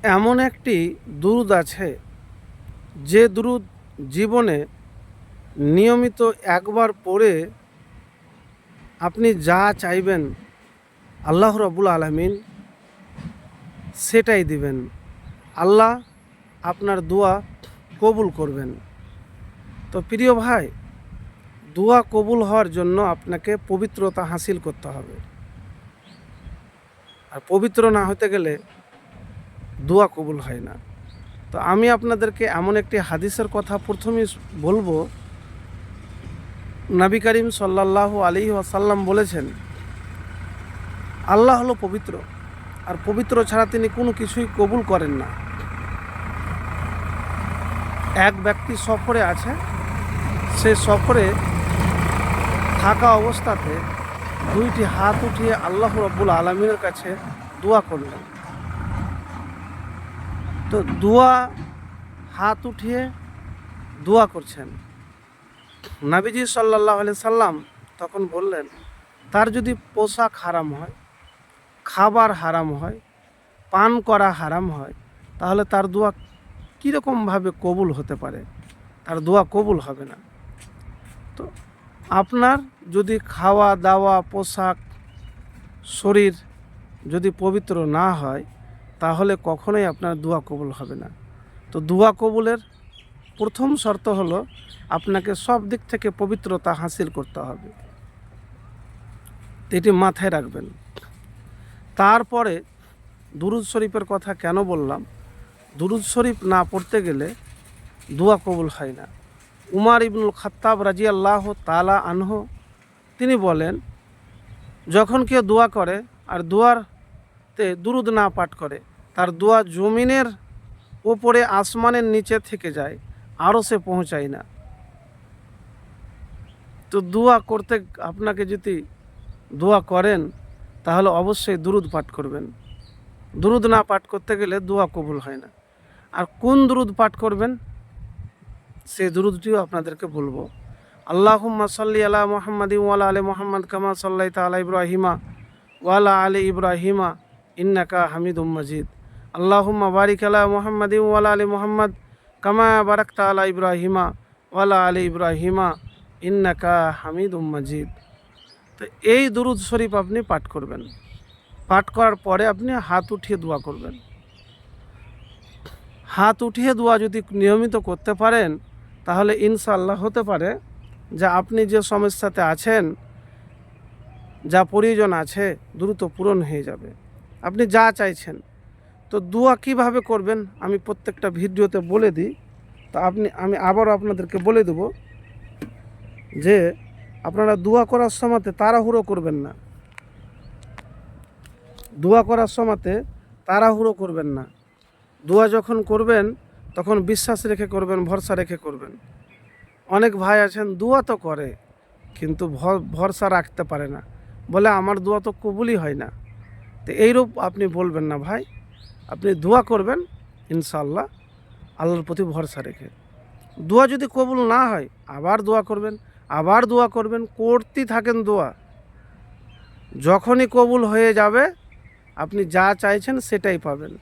এমন একটি দুরূদ আছে যে দুরূদ জীবনে নিয়মিত একবার পড়ে আপনি যা চাইবেন আল্লাহ রাব্বুল আলামিন সেটাই দিবেন। আল্লাহ আপনার দোয়া কবুল করবেন। তো প্রিয় ভাই, দোয়া কবুল হওয়ার জন্য আপনাকে পবিত্রতা হাসিল করতে হবে, আর পবিত্র না হতে গেলে দোয়া কবুল হয় না। তো আমি আপনাদেরকে এমন একটি হাদিসের কথা প্রথমেই বলবো। নবী করিম সাল্লাল্লাহু আলাইহি ওয়াসাল্লাম বলেছেন, আল্লাহ হলো পবিত্র, আর পবিত্র ছাড়া তিনি কোনো কিছুই কবুল করেন না। এক ব্যক্তি সফরে আছে, সে সফরে থাকা অবস্থাতে দুইটি হাত উঠিয়ে আল্লাহ রাব্বুল আলামিনের কাছে দোয়া করলেন। তো হাত উঠিয়ে দোয়া করছেন। নবীজি সাল্লাল্লাহু আলাইহি সাল্লাম তখন বললেন, তার যদি পোশাক হারাম হয়, খাবার হারাম হয়, পান করা হারাম হয়, তাহলে তার দোয়া কীরকমভাবে কবুল হতে পারে? তার দোয়া কবুল হবে না। তো আপনার যদি খাওয়া দাওয়া, পোশাক, শরীর যদি পবিত্র না হয়, তাহলে কখনোই আপনার দোয়া কবুল হবে না। তো দোয়া কবুলের প্রথম শর্ত হলো আপনাকে সব দিক থেকে পবিত্রতা হাসিল করতে হবে। এটি মাথায় রাখবেন। তারপরে দুরূদ শরীফের কথা কেন বললাম? দুরূদ শরীফ না পড়তে গেলে দোয়া কবুল হয় না। উমর ইবনুল খাত্তাব রাদিয়াল্লাহু তাআলা আনহু তিনি বলেন, যখন কেউ দোয়া করে আর দোয়ারতে দুরূদ না পাঠ করে, তার দোয়া জমিনের ওপরে আসমানের নিচে থেকে যায়, আরও সে পৌঁছায় না। তো দোয়া করতে আপনাকে যদি দোয়া করেন, তাহলে অবশ্যই দুরূদ পাঠ করবেন। দুরূদ না পাঠ করতে গেলে দোয়া কবুল হয় না। আর কোন দুরূদ পাঠ করবেন সেই দুরূদটিও আপনাদেরকে বলবো। আল্লাহুম্মা সাল্লি আলা মুহাম্মাদিন ওয়া আলা আলি মুহাম্মাদ কামা সাল্লাইতা আলা ইব্রাহিমা ওয়া আলা আলি ইব্রাহিমা ইন্নাকা হামিদুম মাজিদ। আল্লাহুম্মা বারিক আলা মুহাম্মাদিন ওয়া আলা আলি মুহাম্মাদ কামা বারাকতা আলা ইব্রাহিমা ওয়া আলা আলি ইব্রাহিমা ইন্নাকা হামিদুম মাজিদ। তো এই দুরূদ শরীফ আপনি পাঠ করবেন। পাঠ করার পরে আপনি হাত উঠিয়ে দোয়া করবেন। হাত উঠিয়ে দোয়া যদি নিয়মিত করতে পারেন, তাহলে ইনশাআল্লাহ হতে পারে যে আপনি যে সমস্যাতে আছেন, যা প্রয়োজন আছে, দ্রুত পূরণ হয়ে যাবে। আপনি যা চাইছেন। তো দোয়া কিভাবে করবেন আমি প্রত্যেকটা ভিডিওতে বলে দিই। তো আমি আবারও আপনাদেরকে বলে দেব যে আপনারা দোয়া করার সময়তে তাড়াহুড়ো করবেন না। দোয়া করার সময়তে তাড়াহুড়ো করবেন না। দোয়া যখন করবেন তখন বিশ্বাস রেখে করবেন, ভরসা রেখে করবেন। অনেক ভাই আছেন দোয়া তো করে কিন্তু ভরসা রাখতে পারে না, বলে আমার দোয়া তো কবুলই হয় না। তো এইরূপ আপনি বলবেন না ভাই। আপনি দোয়া করবেন ইনশাআল্লাহ আল্লাহর প্রতি ভরসা রেখে। দোয়া যদি কবুল না হয় আবার দোয়া করবেন, আবার দোয়া করবেন, করতেই থাকেন দোয়া। যখনই কবুল হয়ে যাবে আপনি যা চাইছেন সেটাই পাবেন।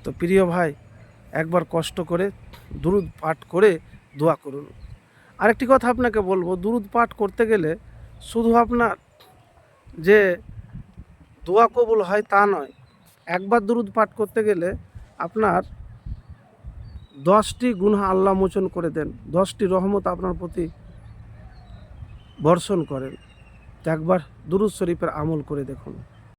তো প্রিয় ভাই, একবার কষ্ট করে দুরূদ পাঠ করে দোয়া করুন। আরেকটি কথা আপনাকে বলবো, দুরূদ পাঠ করতে গেলে শুধু আপনার যে দোয়া কবুল হয় তা নয়, একবার দুরূদ পাঠ করতে গেলে আপনার 10টি গুনাহ আল্লাহ মোচন করে দেন, 10টি রহমত আপনার প্রতি বর্ষণ করেন। একবার দুরূদ শরীফের আমল করে দেখুন।